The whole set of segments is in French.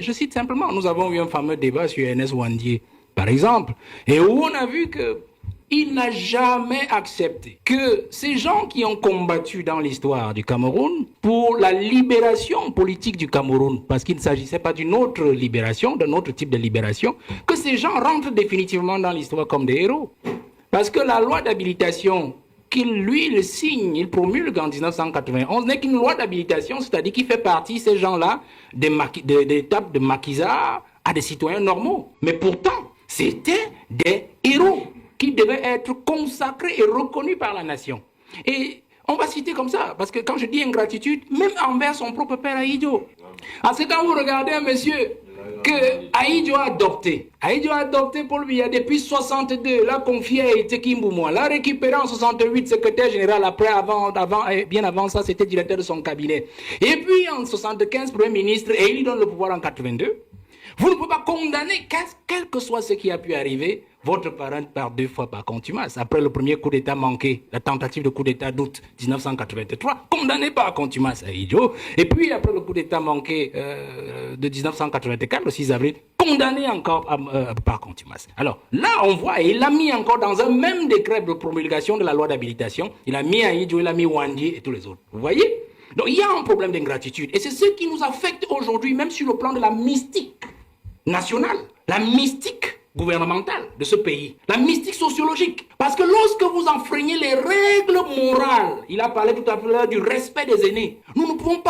Je cite simplement, nous avons eu un fameux débat sur Ernest Ouandié, par exemple, et où on a vu que il n'a jamais accepté que ces gens qui ont combattu dans l'histoire du Cameroun pour la libération politique du Cameroun, parce qu'il ne s'agissait pas d'une autre libération, d'un autre type de libération, que ces gens rentrent définitivement dans l'histoire comme des héros. Parce que la loi d'habilitation qu'il, lui, le signe, il promulgue en 1991, n'est qu'une loi d'habilitation, c'est-à-dire qu'il fait partie, ces gens-là, d'étapes de maquisards à des citoyens normaux. Mais pourtant, c'était des héros qui devaient être consacrés et reconnus par la nation. Et on va citer comme ça, parce que quand je dis ingratitude, même envers son propre père Ahidjo. Parce que quand vous regardez un monsieur que Ahidjo a adopté Paul Biya depuis 62, l'a confié à Iteki Mboumoua, l'a récupéré en 68, secrétaire général, après, bien avant ça, c'était directeur de son cabinet. Et puis en 75, premier ministre, et il lui donne le pouvoir en 82. Vous ne pouvez pas condamner, quel que soit ce qui a pu arriver, votre parent par 2 fois par contumace. Après le premier coup d'État manqué, la tentative de coup d'État d'août 1983, condamné par contumace à Ahidjo. Et puis après le coup d'État manqué de 1984, le 6 avril, condamné encore par contumace. Alors là, on voit, et il l'a mis encore dans un même décret de promulgation de la loi d'habilitation, il a mis Ahidjo, il a mis Ouandié et tous les autres. Vous voyez? Donc il y a un problème d'ingratitude. Et c'est ce qui nous affecte aujourd'hui, même sur le plan de la mystique nationale, la mystique gouvernementale de ce pays, la mystique sociologique. Parce que lorsque vous enfreignez les règles morales, il a parlé tout à l'heure du respect des aînés. Nous ne pouvons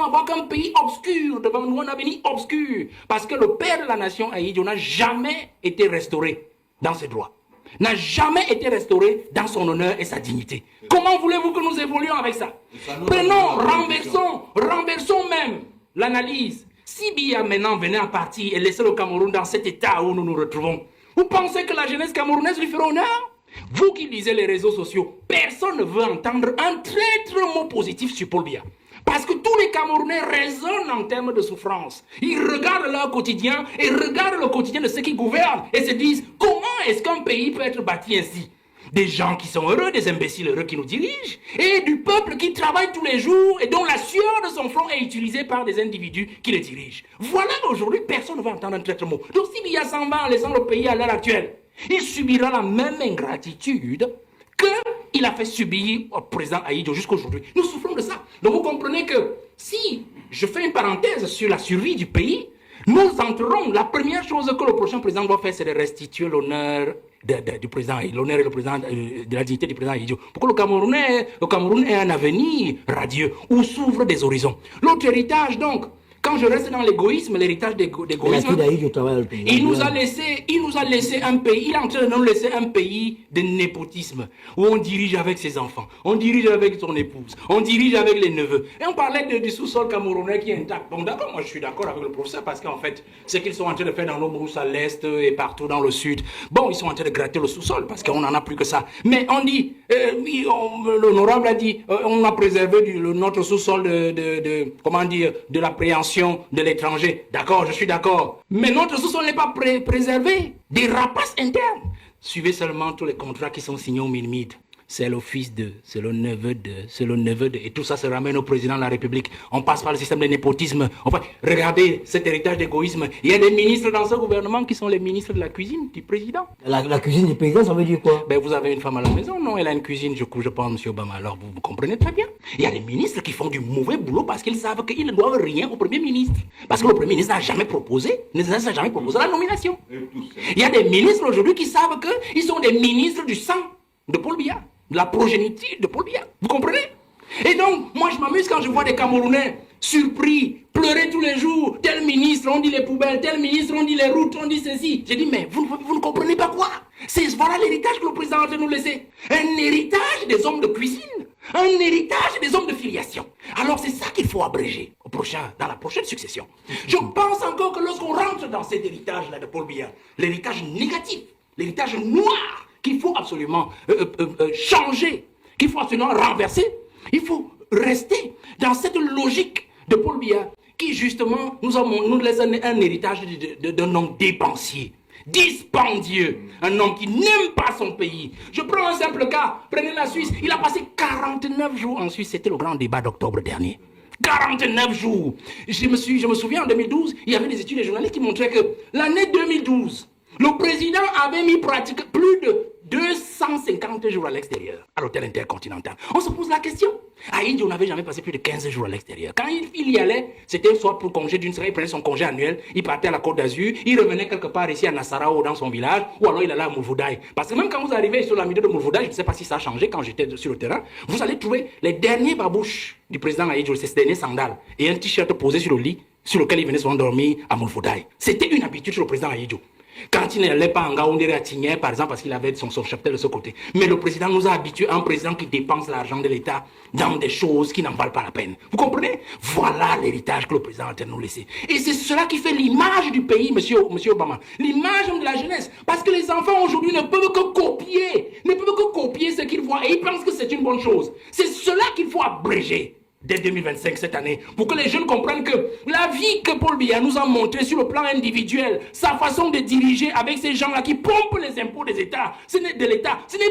avoir qu'un pays obscur devant nous, un avenir obscur. Parce que le père de la nation, Ahidjo, n'a jamais été restauré dans ses droits, n'a jamais été restauré dans son honneur et sa dignité. Comment voulez-vous que nous évoluions avec ça? Prenons, renversons même l'analyse. Si Biya maintenant venait à partir et laisser le Cameroun dans cet état où nous nous retrouvons, vous pensez que la jeunesse camerounaise lui fera honneur? Vous qui lisez les réseaux sociaux, personne ne veut entendre un traître mot positif sur Paul Biya. Parce que tous les Camerounais raisonnent en termes de souffrance. Ils regardent leur quotidien et regardent le quotidien de ceux qui gouvernent et se disent comment est-ce qu'un pays peut être bâti ainsi? Des gens qui sont heureux, des imbéciles heureux qui nous dirigent, et du peuple qui travaille tous les jours et dont la sueur de son front est utilisée par des individus qui le dirigent. Voilà, aujourd'hui, personne ne va entendre un traître mot. Donc si Biya s'en va en laissant le pays à l'heure actuelle, il subira la même ingratitude qu'il a fait subir au président Ahidjo jusqu'aujourd'hui. Nous souffrons de ça. Donc vous comprenez que si je fais une parenthèse sur la survie du pays, nous entrerons, la première chose que le prochain président doit faire, c'est de restituer l'honneur du président, l'honneur et le président, de la dignité du président Ahidjo. Pour que le Cameroun ait un avenir radieux où s'ouvrent des horizons. L'autre héritage, donc, quand je reste dans l'égoïsme, l'héritage d'égoïsme, il nous a laissé un pays, il est en train de nous laisser un pays de népotisme, où on dirige avec ses enfants, on dirige avec son épouse, on dirige avec les neveux. Et on parlait du sous-sol camerounais qui est intact. Bon d'accord, moi je suis d'accord avec le professeur, parce qu'en fait, ce qu'ils sont en train de faire dans nos brousses à l'est et partout dans le sud, bon, ils sont en train de gratter le sous-sol, parce qu'on n'en a plus que ça. Mais on dit, l'honorable a dit, on a préservé notre sous-sol de l'appréhension de l'étranger. D'accord, je suis d'accord. Mais notre sous-sol n'est pas préservé des rapaces internes. Suivez seulement tous les contrats qui sont signés au Minmid. C'est le fils de, c'est le neveu de, et tout ça se ramène au président de la République. On passe par le système de népotisme. Enfin, regardez cet héritage d'égoïsme. Il y a des ministres dans ce gouvernement qui sont les ministres de la cuisine du président. La cuisine du président, ça veut dire quoi? Ben, vous avez une femme à la maison, non? Elle a une cuisine, je pense, M. Obama. Alors, vous comprenez très bien. Il y a des ministres qui font du mauvais boulot parce qu'ils savent qu'ils ne doivent rien au Premier ministre. Parce que le Premier ministre n'a jamais proposé la nomination. Il y a des ministres aujourd'hui qui savent qu'ils sont des ministres du sang de Paul Biya, de la progéniture de Paul Biya. Vous comprenez? Et donc, moi je m'amuse quand je vois des Camerounais surpris, pleurer tous les jours. Tel ministre, on dit les poubelles, tel ministre, on dit les routes, on dit ceci. J'ai dit, mais vous ne comprenez pas quoi? Voilà l'héritage que le président a de nous laisser. Un héritage des hommes de cuisine. Un héritage des hommes de filiation. Alors c'est ça qu'il faut abréger dans la prochaine succession. Je pense encore que lorsqu'on rentre dans cet héritage-là de Paul Biya, l'héritage négatif, l'héritage noir, qu'il faut absolument changer, qu'il faut absolument renverser, il faut rester dans cette logique de Paul Biya qui justement nous laisse un héritage d'un homme dépensier, dispendieux, un homme qui n'aime pas son pays. Je prends un simple cas, prenez la Suisse, il a passé 49 jours en Suisse, c'était le grand débat d'octobre dernier. 49 jours. Je me souviens en 2012, il y avait des études des journalistes qui montraient que l'année 2012, le président avait mis pratiquement plus de 250 jours à l'extérieur, à l'hôtel intercontinental. On se pose la question. À Indy, on n'avait jamais passé plus de 15 jours à l'extérieur. Quand il y allait, c'était soit pour congé d'une semaine, il prenait son congé annuel, il partait à la Côte d'Azur, il revenait quelque part ici à Nassarao dans son village, ou alors il allait à Moulvoudaï. Parce que même quand vous arrivez sur la milieu de Moulvoudaï, je ne sais pas si ça a changé quand j'étais sur le terrain, vous allez trouver les derniers babouches du président Aïdjo, ces derniers sandales, et un t-shirt posé sur le lit, sur lequel il venait souvent dormir à Moulvoudaï. C'était une habitude sur le président Aïdjo. Quand il n'allait pas en Gaoundéré à Tigné, par exemple, parce qu'il avait son cheptel de ce côté. Mais le président nous a habitués à un président qui dépense l'argent de l'État dans des choses qui n'en valent pas la peine. Vous comprenez? Voilà l'héritage que le président a nous laisser. Et c'est cela qui fait l'image du pays, monsieur Obama. L'image de la jeunesse. Parce que les enfants aujourd'hui ne peuvent que copier ce qu'ils voient. Et ils pensent que c'est une bonne chose. C'est cela qu'il faut abréger dès 2025, cette année, pour que les jeunes comprennent que la vie que Paul Biya nous a montré sur le plan individuel, sa façon de diriger avec ces gens-là qui pompent les impôts des États, ce n'est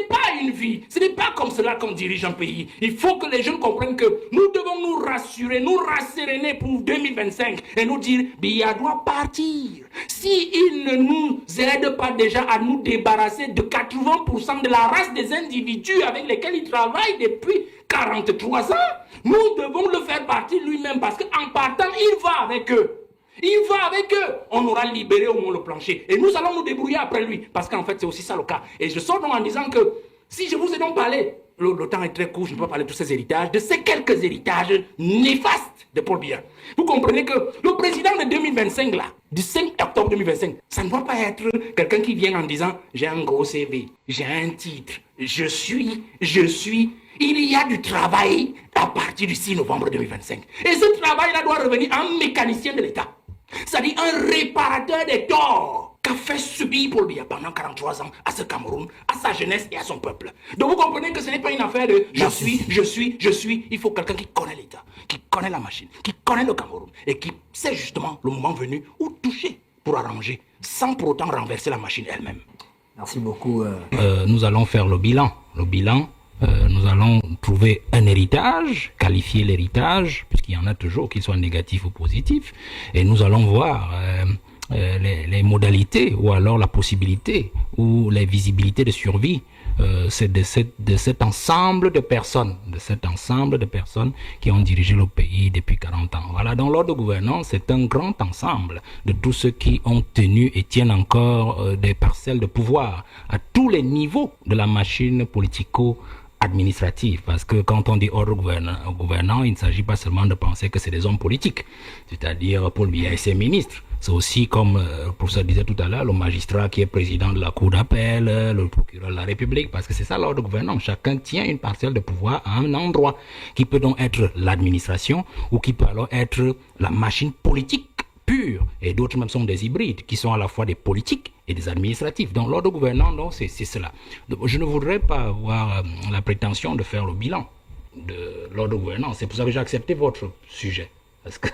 pas une vie, ce n'est pas comme cela qu'on dirige un pays. Il faut que les jeunes comprennent que nous devons nous rassurer, nous rasséréner pour 2025 et nous dire, Biya doit partir. S'il ne nous aide pas déjà à nous débarrasser de 80% de la race des individus avec lesquels il travaille depuis 43 ans, nous devons le faire partir lui-même parce qu'en partant, il va avec eux. Il va avec eux. On aura libéré au moins le plancher. Et nous allons nous débrouiller après lui. Parce qu'en fait, c'est aussi ça le cas. Et je sors donc en disant que si je vous ai donc parlé, le temps est très court, je ne peux pas parler de tous ces héritages, de ces quelques héritages néfastes de Paul Biya. Vous comprenez que le président de 2025, là, du 5 octobre 2025, ça ne doit pas être quelqu'un qui vient en disant « j'ai un gros CV, j'ai un titre, je suis... » Il y a du travail à partir du 6 novembre 2025. Et ce travail-là doit revenir à un mécanicien de l'État. C'est-à-dire un réparateur des torts qu'a fait subir Paul Biya pendant 43 ans à ce Cameroun, à sa jeunesse et à son peuple. Donc vous comprenez que ce n'est pas une affaire de je suis. Il faut quelqu'un qui connaît l'État, qui connaît la machine, qui connaît le Cameroun et qui sait justement le moment venu où toucher pour arranger, sans pour autant renverser la machine elle-même. Merci beaucoup. Nous allons faire le bilan. Nous allons trouver un héritage, qualifier l'héritage, puisqu'il y en a toujours, qu'il soit négatif ou positif, et nous allons voir les modalités ou alors la possibilité ou les visibilités de survie c'est de cet ensemble de personnes, qui ont dirigé le pays depuis 40 ans. Voilà, dans l'ordre de gouvernance, c'est un grand ensemble de tous ceux qui ont tenu et tiennent encore des parcelles de pouvoir à tous les niveaux de la machine politico-administrative. Parce que quand on dit ordre gouvernant, il ne s'agit pas seulement de penser que c'est des hommes politiques, c'est-à-dire Paul Biya et ses ministres. C'est aussi, comme le professeur disait tout à l'heure, le magistrat qui est président de la cour d'appel, le procureur de la République, parce que c'est ça l'ordre gouvernant. Chacun tient une parcelle de pouvoir à un endroit, qui peut donc être l'administration ou qui peut alors être la machine politique pure. Et d'autres même sont des hybrides, qui sont à la fois des politiques et des administratifs. Donc l'ordre gouvernant, donc, c'est cela. Donc, je ne voudrais pas avoir la prétention de faire le bilan de l'ordre gouvernant. C'est pour ça que j'ai accepté votre sujet. Parce que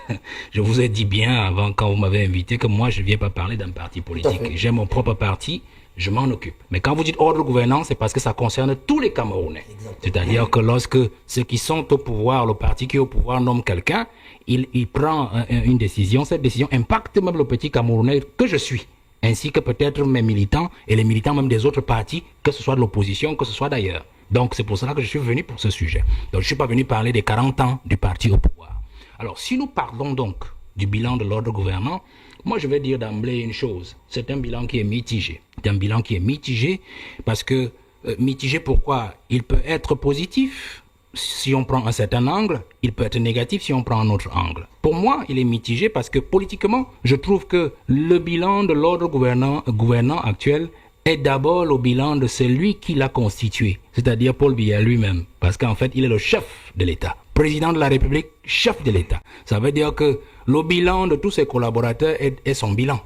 je vous ai dit bien avant, quand vous m'avez invité, que moi je ne viens pas parler d'un parti politique. J'ai mon propre parti, je m'en occupe. Mais quand vous dites ordre gouvernant, c'est parce que ça concerne tous les Camerounais. C'est-à-dire que lorsque ceux qui sont au pouvoir, le parti qui est au pouvoir nomme quelqu'un, il prend une décision. Cette décision impacte même le petit Camerounais que je suis, ainsi que peut-être mes militants et les militants même des autres partis, que ce soit de l'opposition, que ce soit d'ailleurs. Donc c'est pour cela que je suis venu pour ce sujet. Donc je ne suis pas venu parler des 40 ans du parti au pouvoir. Alors, si nous parlons donc du bilan de l'ordre gouvernant, moi je vais dire d'emblée une chose, c'est un bilan qui est mitigé. C'est un bilan qui est mitigé parce que, mitigé pourquoi? Il peut être positif si on prend un certain angle, il peut être négatif si on prend un autre angle. Pour moi, il est mitigé parce que politiquement, je trouve que le bilan de l'ordre gouvernant actuel est d'abord le bilan de celui qui l'a constitué, c'est-à-dire Paul Biya lui-même, parce qu'en fait, il est le chef de l'État. Président de la République, chef de l'État. Ça veut dire que le bilan de tous ses collaborateurs est son bilan.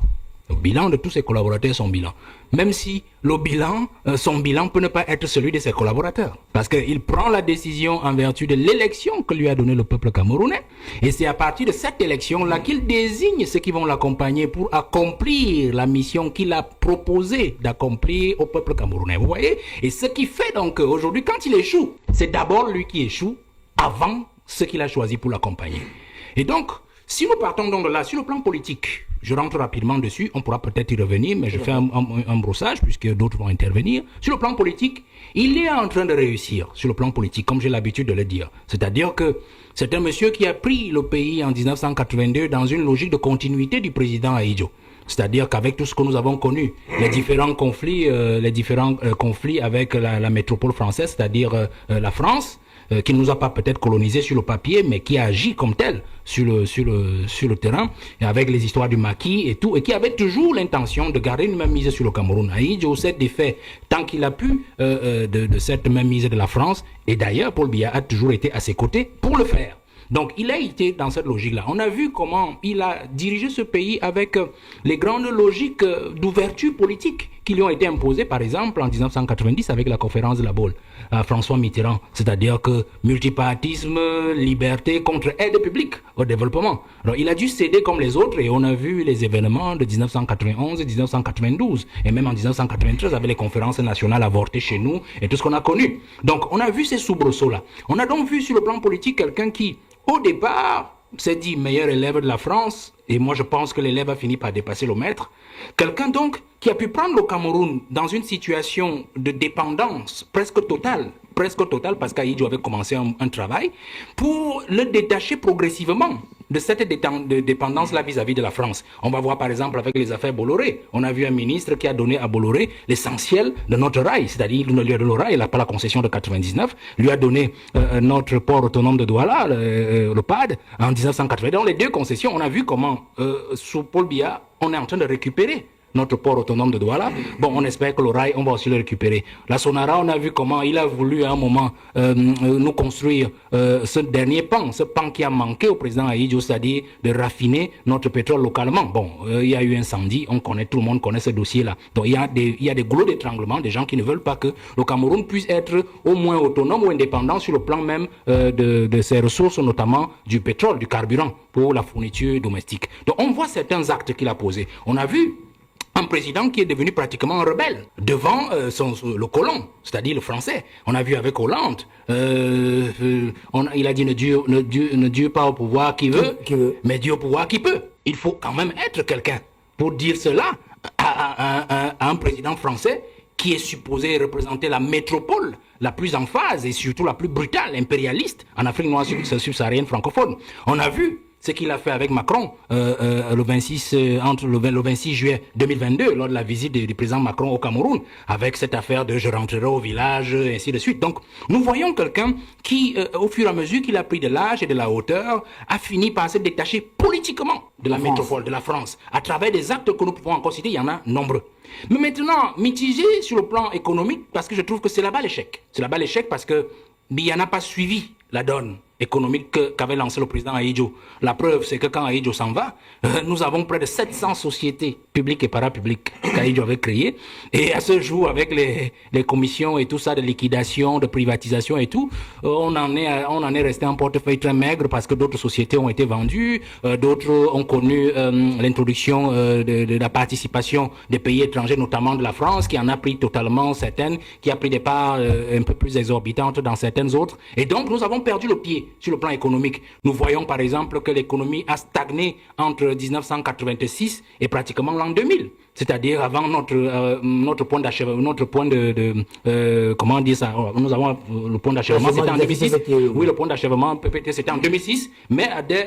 Le bilan de tous ses collaborateurs est son bilan. Même si son bilan peut ne pas être celui de ses collaborateurs. Parce qu'il prend la décision en vertu de l'élection que lui a donné le peuple camerounais. Et c'est à partir de cette élection-là qu'il désigne ceux qui vont l'accompagner pour accomplir la mission qu'il a proposé d'accomplir au peuple camerounais. Vous voyez? Et ce qui fait donc aujourd'hui, quand il échoue, c'est d'abord lui qui échoue avant ceux qu'il a choisi pour l'accompagner. Et donc, si nous partons donc de là, sur le plan politique, je rentre rapidement dessus, on pourra peut-être y revenir, mais je fais un brossage puisque d'autres vont intervenir. Sur le plan politique, il est en train de réussir, sur le plan politique, comme j'ai l'habitude de le dire. C'est-à-dire que c'est un monsieur qui a pris le pays en 1982 dans une logique de continuité du président Ahidjo. C'est-à-dire qu'avec tout ce que nous avons connu, les différents conflits avec la métropole française, c'est-à-dire la France, qui ne nous a pas peut-être colonisé sur le papier, mais qui a agi comme tel sur le terrain, et avec les histoires du maquis et tout, et qui avait toujours l'intention de garder une même mise sur le Cameroun. Ahidjo s'est défait tant qu'il a pu de cette même mise de la France, et d'ailleurs Paul Biya a toujours été à ses côtés pour le faire. Donc, il a été dans cette logique-là. On a vu comment il a dirigé ce pays avec les grandes logiques d'ouverture politique qui lui ont été imposées, par exemple, en 1990 avec la conférence de la Baule à François Mitterrand. C'est-à-dire que multipartisme, liberté contre aide publique au développement. Alors, il a dû céder comme les autres et on a vu les événements de 1991 et 1992 et même en 1993 avec les conférences nationales avortées chez nous et tout ce qu'on a connu. Donc, on a vu ces soubresauts-là. On a donc vu sur le plan politique quelqu'un qui, au départ, s'est dit meilleur élève de la France, et moi je pense que l'élève a fini par dépasser le maître. Quelqu'un donc qui a pu prendre le Cameroun dans une situation de dépendance presque totale parce qu'Ahidjo avait commencé un travail, pour le détacher progressivement de cette dépendance-là vis-à-vis de la France. On va voir par exemple avec les affaires Bolloré. On a vu un ministre qui a donné à Bolloré l'essentiel de notre rail, c'est-à-dire le rail, il n'a pas la concession de 99, lui a donné notre port autonome de Douala, le PAD, en 1980. Dans les deux concessions, on a vu comment, sous Paul Biya, on est en train de récupérer notre port autonome de Douala. Bon, on espère que le rail, on va aussi le récupérer. La Sonara, on a vu comment il a voulu à un moment nous construire ce dernier pan, ce pan qui a manqué au président Ahidjo, c'est-à-dire de raffiner notre pétrole localement. Bon, il y a eu incendie, tout le monde connaît ce dossier-là. Donc il y a des goulots d'étranglement, des gens qui ne veulent pas que le Cameroun puisse être au moins autonome ou indépendant sur le plan même de ses ressources, notamment du pétrole, du carburant pour la fourniture domestique. Donc on voit certains actes qu'il a posés. On a vu un président qui est devenu pratiquement un rebelle devant le colon, c'est-à-dire le français. On a vu avec Hollande, il a dit ne Dieu pas au pouvoir qui veut, mais Dieu au pouvoir qui peut. Il faut quand même être quelqu'un pour dire cela à un président français qui est supposé représenter la métropole la plus en phase et surtout la plus brutale, impérialiste en Afrique noire subsaharienne francophone. On a vu ce qu'il a fait avec Macron le 26 juillet 2022 lors de la visite du président Macron au Cameroun avec cette affaire de je rentrerai au village et ainsi de suite. Donc nous voyons quelqu'un qui au fur et à mesure qu'il a pris de l'âge et de la hauteur a fini par se détacher politiquement de la métropole de la France à travers des actes que nous pouvons encore citer, il y en a nombreux. Mais maintenant, mitigé sur le plan économique parce que je trouve que c'est là-bas l'échec. C'est là-bas l'échec parce que Biya n'a pas suivi la donne économique qu'avait lancé le président Ahidjo. La preuve, c'est que quand Ahidjo s'en va, nous avons près de 700 sociétés publiques et parapubliques qu'Ahidjo avait créées. Et à ce jour, avec les commissions et tout ça de liquidation, de privatisation et tout, on en est resté en portefeuille très maigre parce que d'autres sociétés ont été vendues, d'autres ont connu l'introduction de la participation des pays étrangers, notamment de la France, qui en a pris totalement certaines, qui a pris des parts un peu plus exorbitantes dans certaines autres. Et donc, nous avons perdu le pied sur le plan économique. Nous voyons par exemple que l'économie a stagné entre 1986 et pratiquement l'an 2000. C'est-à-dire avant notre point d'achèvement, comment dire ça, nous avons le point d'achèvement, c'était en 2006. Oui, le point d'achèvement PPT, c'était en 2006, mais dès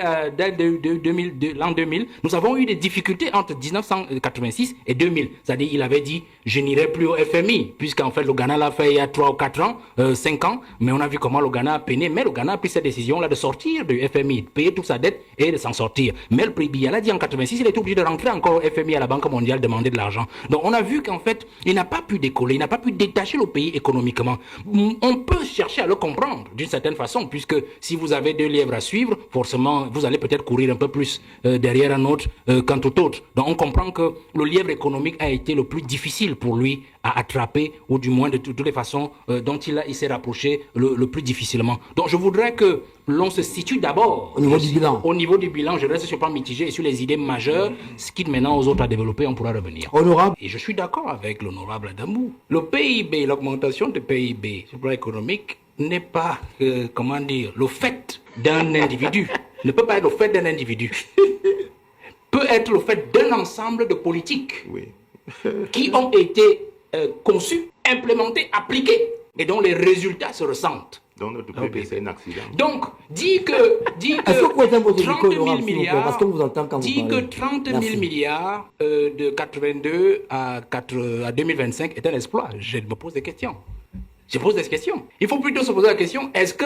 l'an 2000, nous avons eu des difficultés entre 1986 et 2000. C'est-à-dire, il avait dit, je n'irai plus au FMI, puisqu'en fait, le Ghana l'a fait il y a 3 ou 4 ans, 5 ans, mais on a vu comment le Ghana a peiné, mais le Ghana a pris cette décision-là de sortir du FMI, de payer toute sa dette et de s'en sortir. Mais le prix Biya l'a dit en 86, il est obligé de rentrer encore au FMI, à la Banque mondiale, demander de l'argent. Donc on a vu qu'en fait, il n'a pas pu décoller, il n'a pas pu détacher le pays économiquement. On peut chercher à le comprendre d'une certaine façon, puisque si vous avez 2 lièvres à suivre, forcément, vous allez peut-être courir un peu plus derrière un autre qu'un tout autre. Donc on comprend que le lièvre économique a été le plus difficile pour lui à attraper, ou du moins de toutes les façons dont il s'est rapproché le plus difficilement. Donc je voudrais que l'on se situe d'abord au niveau du bilan. Au niveau du bilan, je reste sur le plan mitigé et sur les idées majeures, ce qui maintenant aux autres à développer, on pourra revenir. Honorable. Et je suis d'accord avec l'honorable Adamou. Le PIB, l'augmentation du PIB sur le plan économique n'est pas, le fait d'un individu. ne peut pas être le fait d'un individu. Peut être le fait d'un ensemble de politiques qui ont été conçues, implémentées, appliquées et dont les résultats se ressentent. Donc notre pays, c'est un accident. Donc, dit que Est-ce que vous pouvez être votre 30 micro, 000 Laurent, s'il vous plaît, milliards, parce qu'on vous entend quand vous dit que parlez. 30 000 Merci. milliards de 82 à 2025 est un exploit. Je me pose des questions. Je pose des questions. Il faut plutôt se poser la question, est-ce que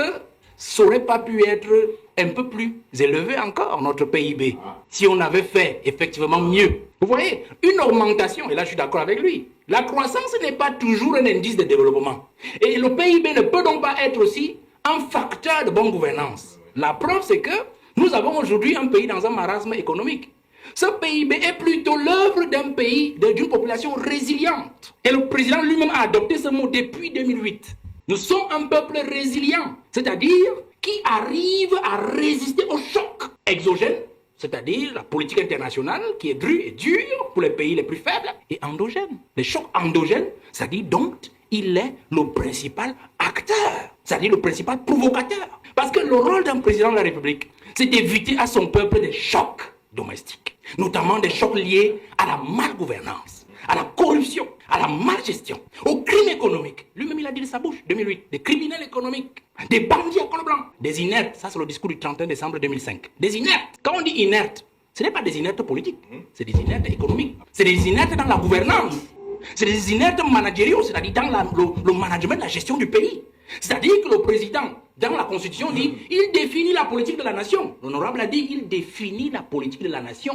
ça n'aurait pas pu être un peu plus élevé encore, notre PIB, si on avait fait effectivement mieux? Vous voyez, une augmentation, et là je suis d'accord avec lui, la croissance n'est pas toujours un indice de développement. Et le PIB ne peut donc pas être aussi un facteur de bonne gouvernance. La preuve, c'est que nous avons aujourd'hui un pays dans un marasme économique. Ce PIB est plutôt l'œuvre d'un pays, d'une population résiliente. Et le président lui-même a adopté ce mot depuis 2008. Nous sommes un peuple résilient, c'est-à-dire qui arrive à résister aux chocs exogènes, c'est-à-dire la politique internationale qui est dure pour les pays les plus faibles, et endogènes. Les chocs endogènes, c'est-à-dire donc il est le principal acteur, c'est-à-dire le principal provocateur. Parce que le rôle d'un président de la République, c'est d'éviter à son peuple des chocs domestiques, notamment des chocs liés à la malgouvernance, à la corruption, à la malgestion, au crime économique. Lui-même, il a dit de sa bouche, 2008, des criminels économiques, des bandits à col blanc, des inertes. Ça, c'est le discours du 31 décembre 2005. Des inertes. Quand on dit inertes, ce n'est pas des inertes politiques, c'est des inertes économiques. C'est des inertes dans la gouvernance. C'est des inertes managériaux, c'est-à-dire dans le management, la gestion du pays. C'est-à-dire que le président, dans la Constitution, dit il définit la politique de la nation. L'honorable a dit il définit la politique de la nation.